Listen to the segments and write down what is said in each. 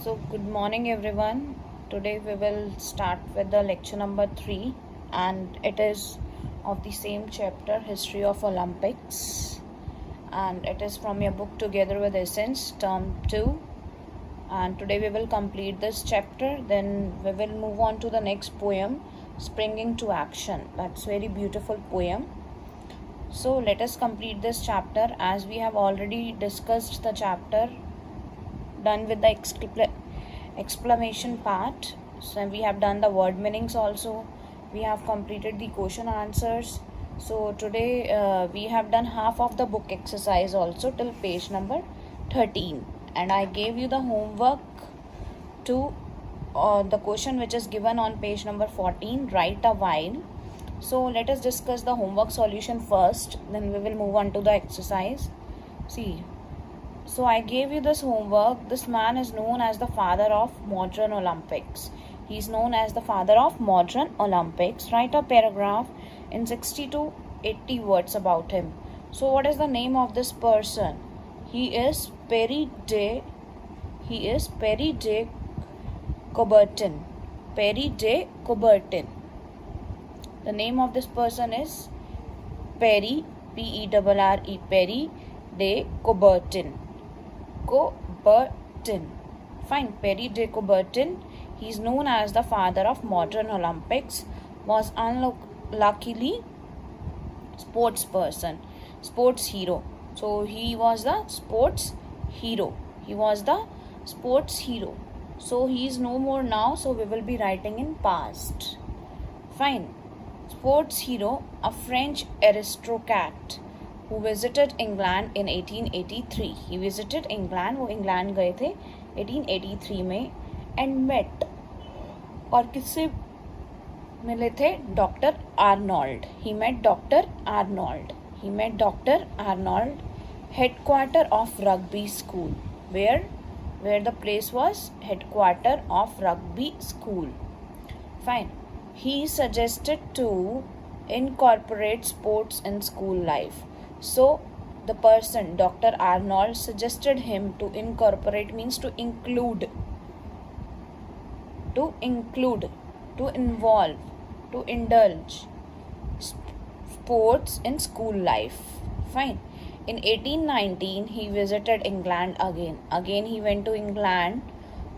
Good morning, everyone. Today we will start with the lecture number 3, and it is of the same chapter, History of Olympics, and it is from your book Together with Essence, Term 2. And today we will complete this chapter, then we will move on to the next poem, Springing to Action. That's very beautiful poem. So let us complete this chapter, as we have already discussed the chapter done with the exclamation part. So we have done the word meanings also. We have completed the question answers. So today we have done half of the book exercise also till page number 13, and I gave you the homework to the question which is given on page number 14, write a while. So let us discuss the homework solution first, then we will move on to the exercise. See, so I gave you this homework. This man is known as the father of modern Olympics. He is known as the father of modern Olympics. Write a paragraph in 60 to 80 words about him. So what is the name of this person? He is Perry de Coubertin. Perry de Coubertin. The name of this person is Perry, P-E-R-R-E, Perry de Coubertin. Fine. Perry de Coubertin. He is known as the father of modern Olympics. Was unluckily sports person, sports hero. So he was the sports hero. So he is no more now. So we will be writing in past. Fine. Sports hero, a French aristocrat who visited England in 1883. He visited England, वो England गए थे 1883 में, and met, और किससे मिले थे? Doctor Arnold. He met Dr. Arnold. Headquarter of rugby school. Where the place was? Headquarter of rugby school. Fine. He suggested to incorporate sports in school life. So the person, Dr. Arnold, suggested him to incorporate, means to include, to involve, to indulge sports in school life. Fine. In 1819, he visited England again. Again he went to England,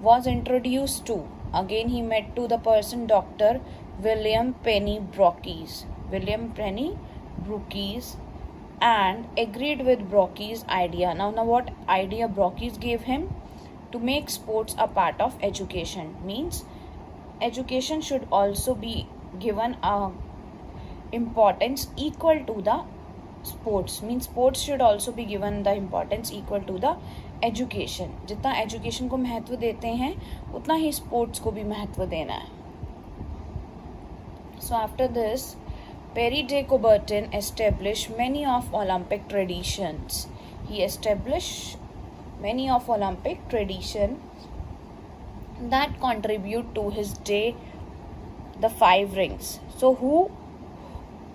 was introduced to, again he met to the person Dr. William Penny Brockies, and agreed with Brockies' idea. Now what idea Brockies gave him? To make sports a part of education. Means education should also be given a importance equal to the sports. Means sports should also be given the importance equal to the education. जितना education को महत्व देते हैं उतना ही sports को भी महत्व देना है. So after this, Perry de Coubertin established many of Olympic traditions. He established many of Olympic traditions that contribute to his day, the 5 rings. So who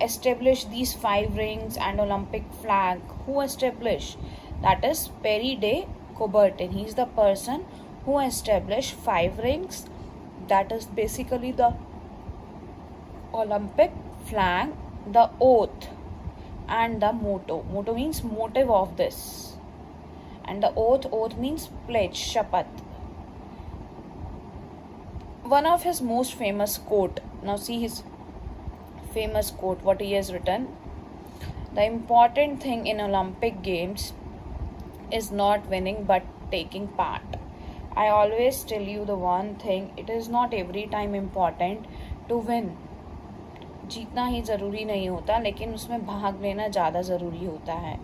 established these 5 rings and Olympic flag? Who established? That is Perry de Coubertin. He is the person who established 5 rings. That is basically the Olympic flag, the oath, and the motto. Motto means motive of this, and the oath means pledge, shapat. One of his most famous quote. Now see his famous quote, what he has written. The important thing in Olympic Games is not winning but taking part. I always tell you the one thing, it is not every time important to win. जीतना ही ज़रूरी नहीं होता, लेकिन उसमें भाग लेना ज़्यादा ज़रूरी होता है.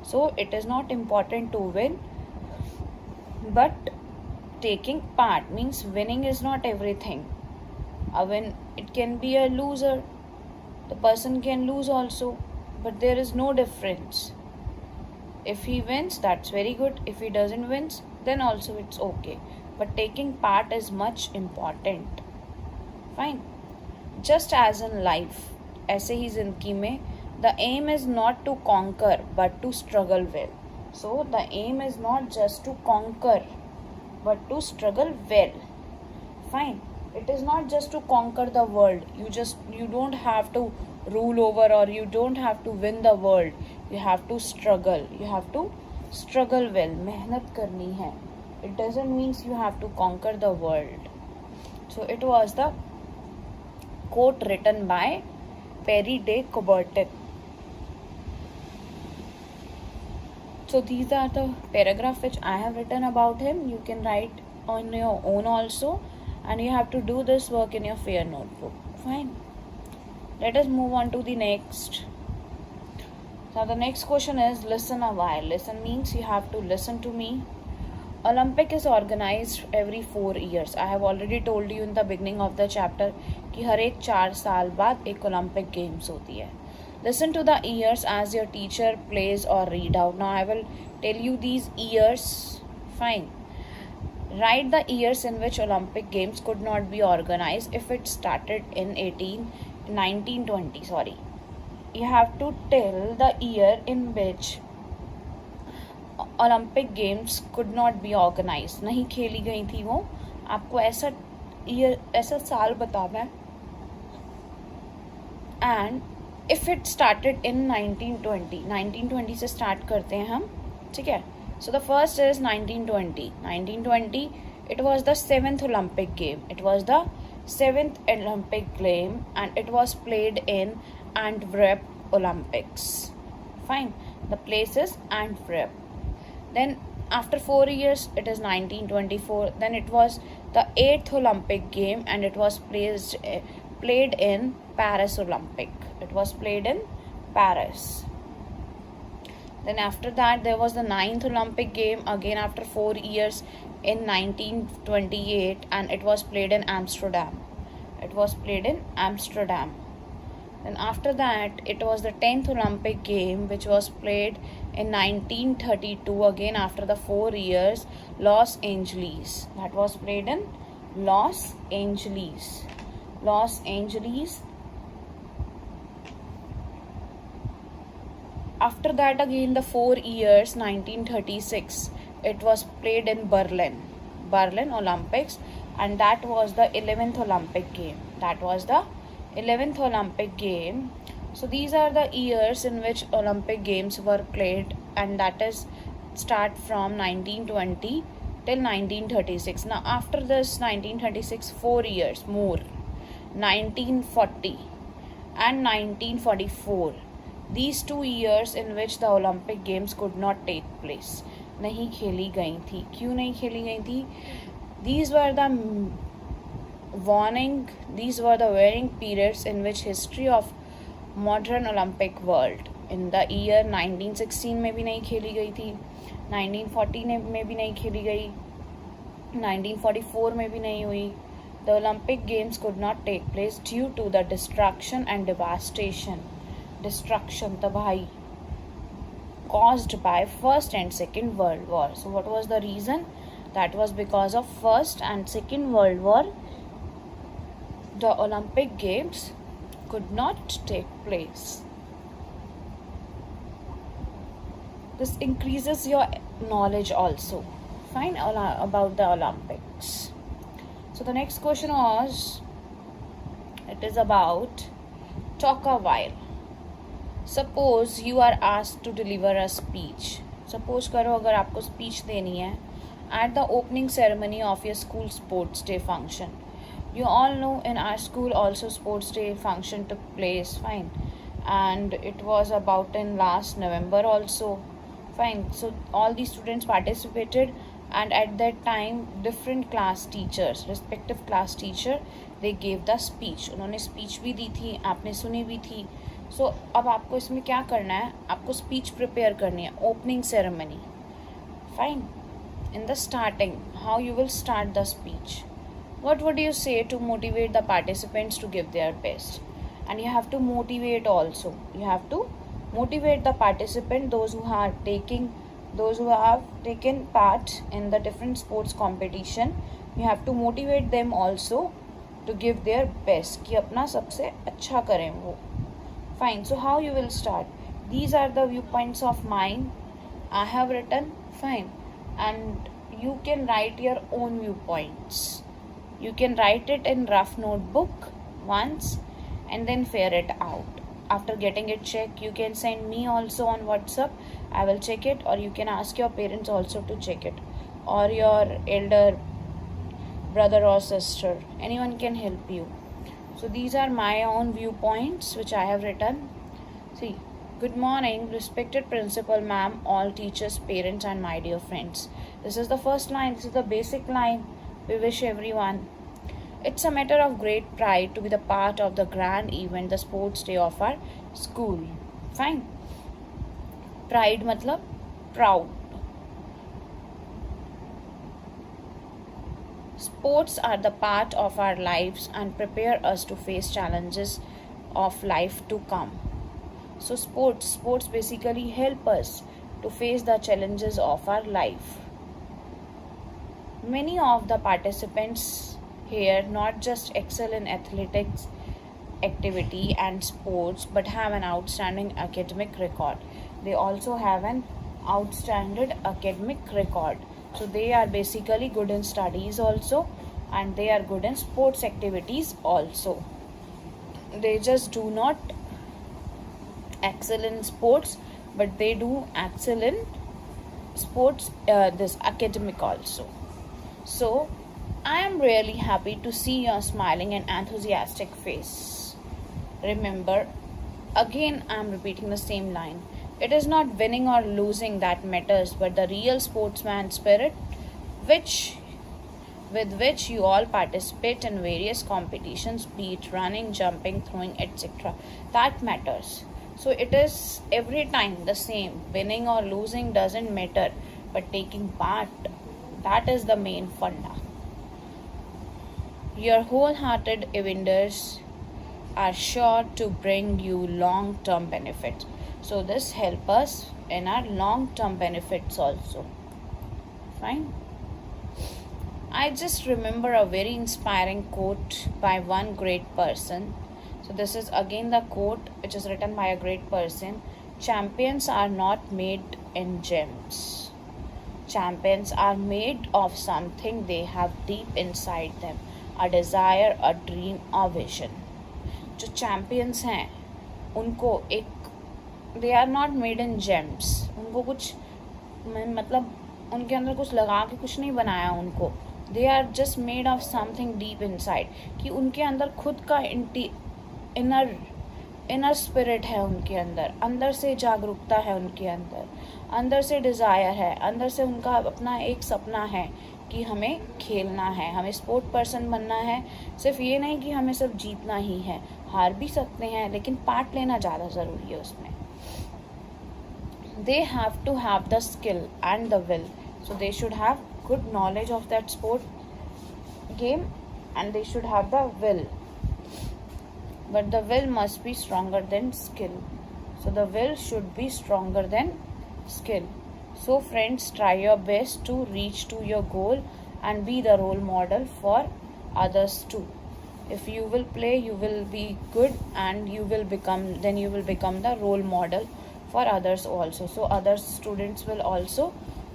So it is not important to win but taking part. Means winning is not everything. It can be a loser. The person can lose also, but there is no difference. If he wins, that's very good. If he doesn't win, then also it's okay. But taking part is much important. Fine. Just as in life, ऐसे ही जिंदगी में, the aim is not to conquer but to struggle well. So the aim is not just to conquer but to struggle well. Fine. It is not just to conquer the world. You don't have to rule over, or you don't have to win the world. You have to struggle. You have to struggle well. मेहनत करनी है. It doesn't mean you have to conquer the world. So it was the quote written by Perry de Coubertin. So these are the paragraph which I have written about him. You can write on your own also, and you have to do this work in your fair notebook. Fine. Let us move on to the next. Now the next question is listen a while. Listen means you have to listen to me. Olympic is organized every 4 years. I have already told you in the beginning of the chapter कि हर एक 4 साल बाद एक Olympic Games होती है. Listen to the years as your teacher plays or read out. Now I will tell you these years. Fine. Write the years in which Olympic Games could not be organized if it started in 1920. Sorry. You have to tell the year in which Olympic Games could not be organized. नहीं खेली गई थी वो. आपको ऐसा year, ऐसा साल बताना है. And if it started in 1920 से start करते हैं हम, ठीक है. So the first is 1920. It was the 7th Olympic game. It was the 7th Olympic game and it was played in Antwerp Olympics. Fine. The place is Antwerp. Then after 4 years it is 1924. Then it was the 8th Olympic game and it was played in Paris Olympic. It was played in Paris. Then after that there was the 9th Olympic game again after 4 years in 1928 and it was played in Amsterdam. It was played in Amsterdam. Then after that it was the 10th Olympic game which was played in 1932 again after the 4 years, Los Angeles. That was played in Los Angeles. Los Angeles. After that again the 4 years 1936 it was played in Berlin Olympics, and that was the 11th Olympic game. That was the 11th Olympic game. So these are the years in which Olympic Games were played, and that is start from 1920 till 1936. Now after this 1936, 4 years more, 1940 and 1944. These 2 years in which the Olympic Games could not take place. नहीं खेली गई थी. क्यों नहीं खेली गई थी? These were the varying periods in which history of modern Olympic world. In the year 1916 में भी नहीं खेली गई थी, 1940 में भी नहीं खेली गई, 1944 में भी नहीं हुई. The Olympic Games could not take place due to the destruction and devastation. Destruction, तबाही, caused by First and Second World War. So what was the reason? That was because of First and Second World War. The Olympic Games could not take place. This increases your knowledge also. Fine, about the Olympics. So the next question was, it is about talk a while. Suppose you are asked to deliver a speech. Suppose करो अगर आपको speech देनी है at the opening ceremony of your school sports day function. You all know in our school also sports day function took place. Fine. And it was about in last November also. Fine. So all the students participated, and at that time different class teachers, respective class teacher, they gave the speech. उन्होंने speech भी दी थी, आपने सुनी भी थी. So अब आपको इसमें क्या करना है? आपको speech prepare करनी है. Opening ceremony. Fine. In the starting, how you will start the speech? What would you say to motivate the participants to give their best? And you have to motivate also. You have to motivate the participant, those who have taken part in the different sports competition. You have to motivate them also to give their best, कि अपना सबसे अच्छा करें वो. Fine. So how you will start? These are the viewpoints of mine I have written. Fine. And you can write your own viewpoints. You can write it in rough notebook once and then fare it out. After getting it checked, you can send me also on WhatsApp. I will check it, or you can ask your parents also to check it, or your elder brother or sister. Anyone can help you. So these are my own viewpoints which I have written. See, good morning, respected principal ma'am, all teachers, parents, and my dear friends. This is the first line, this is the basic line. We wish everyone. It's a matter of great pride to be the part of the grand event, the sports day of our school. Fine. Pride matlab proud. Sports are the part of our lives and prepare us to face challenges of life to come. So sports basically help us to face the challenges of our life. Many of the participants here not just excel in athletics activity and sports but have an outstanding academic record. They also have an outstanding academic record. So they are basically good in studies also, and they are good in sports activities also. They just do not excel in sports, but they do excel in sports this academic also. So I am really happy to see your smiling and enthusiastic face. Remember, again I am repeating the same line. It is not winning or losing that matters, but the real sportsman spirit with which you all participate in various competitions, be it running, jumping, throwing, etc. That matters. So it is every time the same. Winning or losing doesn't matter, but taking part, that is the main funda. Your wholehearted endeavors are sure to bring you long-term benefits. So this helps us in our long-term benefits also. Fine. I just remember a very inspiring quote by one great person. So this is again the quote which is written by a great person. Champions are not made in gyms. Champions are made of something they have deep inside them. A desire, a dream, a vision. जो champions हैं उनको एक they are not made in gems. उनको कुछ मतलब उनके अंदर कुछ लगा के कुछ नहीं बनाया उनको. They are just made of something deep inside. कि उनके अंदर खुद का इनर स्पिरिट है उनके अंदर से जागरूकता है उनके अंदर से डिज़ायर है, अंदर से उनका अपना एक सपना है कि हमें खेलना है, हमें स्पोर्ट पर्सन बनना है. सिर्फ ये नहीं कि हमें सिर्फ जीतना ही है, हार भी सकते हैं लेकिन पार्ट लेना ज़्यादा ज़रूरी है उसमें. They have to have the skill and the will. So they should have good knowledge of that sport game and they should have the will. But the will must be stronger than skill. So the will should be stronger than skill. So friends, try your best to reach to your goal and be the role model for others too. If you will play, you will be good and you will become the role model for others also. So other students will also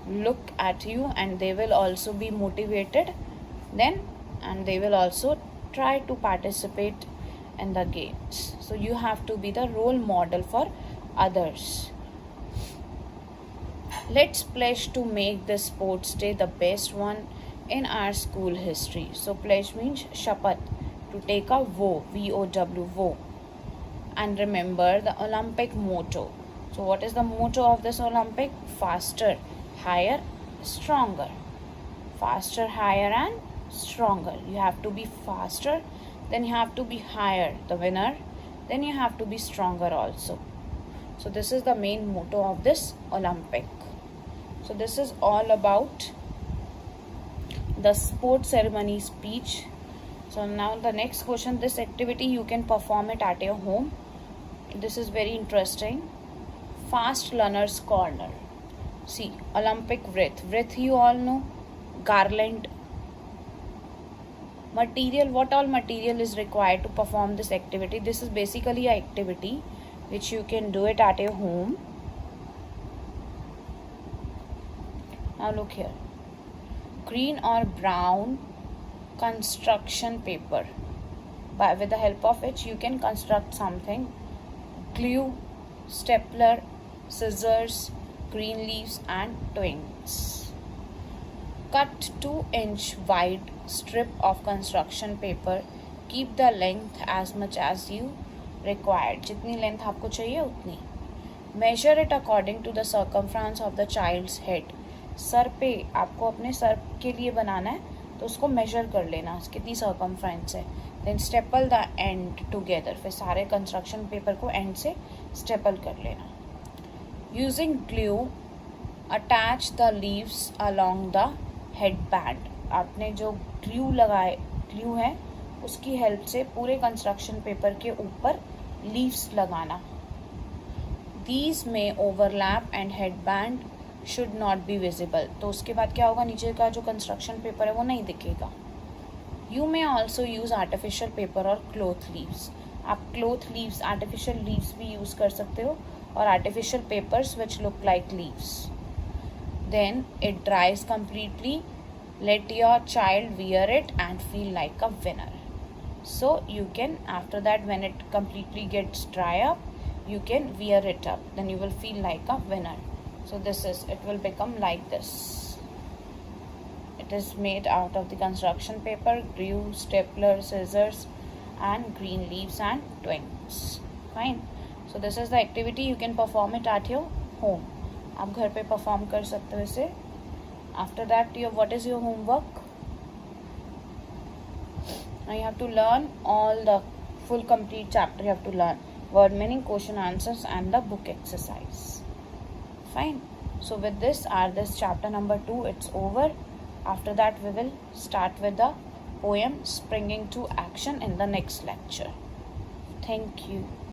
look at you and they will also be motivated then, and they will also try to participate in the games. So you have to be the role model for others. Let's pledge to make this sports day the best one in our school history. So pledge means shapat, to take a vow, V-O-W, vow. And remember the Olympic motto. So what is the motto of this Olympic? Faster, higher, stronger. Faster, higher and stronger. You have to be faster, then you have to be higher, the winner, then you have to be stronger also. So this is the main motto of this Olympic. So this is all about the sports ceremony speech. So now the next question, this activity you can perform it at your home. This is very interesting. Fast learners corner. See, Olympic wreath you all know. Garland. Material, what all material is required to perform this activity? This is basically an activity which you can do it at your home. Now look here. green or brown construction paper, with the help of which you can construct something. Glue, stapler, scissors, green leaves and twigs. Cut 2-inch wide strip of construction paper. Keep the length as much as you required. जितनी length आपको चाहिए उतनी. Measure it according to the circumference of the child's head. Sir पे आपको अपने sir के लिए बनाना है तो उसको मेजर कर लेना कितनी सर्कमफ्रेंस है. Then staple the end together. फिर सारे कंस्ट्रक्शन पेपर को एंड से स्टेपल कर लेना. Using glue attach the leaves along the head band. आपने जो ग्लू है उसकी हेल्प से पूरे कंस्ट्रक्शन पेपर के ऊपर लीव्स लगाना. दीज में overlap and head band should not be visible. तो उसके बाद क्या होगा, नीचे का जो कंस्ट्रक्शन पेपर है वो नहीं दिखेगा. You may also use artificial paper और क्लोथ लीव्स. आप क्लोथ लीव्स, आर्टिफिशियल लीव्स भी यूज़ कर सकते हो और artificial papers which look like leaves. Then it dries completely. Let your child wear it and feel like a winner. So you can, after that, when it completely gets dry up, you can wear it up. Then you will feel like a winner. So it will become like this. It is made out of the construction paper, glue, stapler, scissors and green leaves and twigs. Fine. So this is the activity. You can perform it at your home. आप घर पे perform कर सकते हो इसे. After that, what is your homework? Now you have to learn all the full complete chapter. You have to learn word meaning, question answers and the book exercise. Fine. So with this chapter number 2, it's over. After that we will start with the poem Springing to Action in the next lecture. Thank you.